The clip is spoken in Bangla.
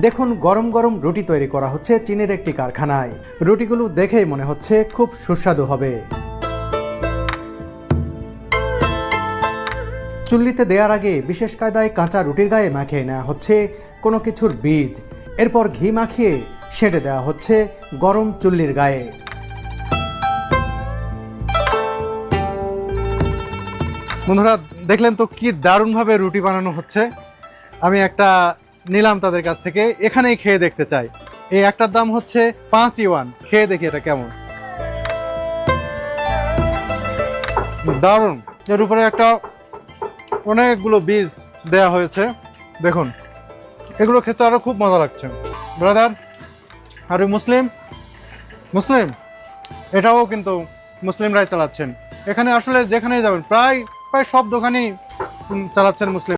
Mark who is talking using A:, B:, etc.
A: দেখুন গরম গরম রুটি তৈরি করা হচ্ছে চীনের একটি কারখানায়। রুটিগুলো দেখেই মনে হচ্ছে খুব সুস্বাদু হবে। চুল্লিতে দেওয়ার আগে বিশেষ কায়দায় কাঁচা রুটির গায়ে মাখিয়ে নেওয়া হচ্ছে কোনো কিছুর বীজ। এরপর ঘি মাখিয়ে সেঁটে দেওয়া হচ্ছে গরম চুল্লির গায়ে। বন্ধুরা দেখলেন তো কি দারুণভাবে রুটি বানানো হচ্ছে। আমি একটা নিলাম তাদের কাছ থেকে, এখানেই খেয়ে দেখতে চাই। এই একটার দাম হচ্ছে 5 ইউয়ান। খেয়ে দেখি এটা কেমন। দারুণ। এর উপরে একটা অনেকগুলো বীজ দেয়া হয়েছে। দেখুন এগুলো খেতে আরো খুব মজা লাগছে। ব্রাদার আর মুসলিম মুসলিম এটাও কিন্তু মুসলিমরাই চালাচ্ছেন। এখানে আসলে যেখানেই যাবেন প্রায় সব দোকানই চালাচ্ছেন মুসলিম।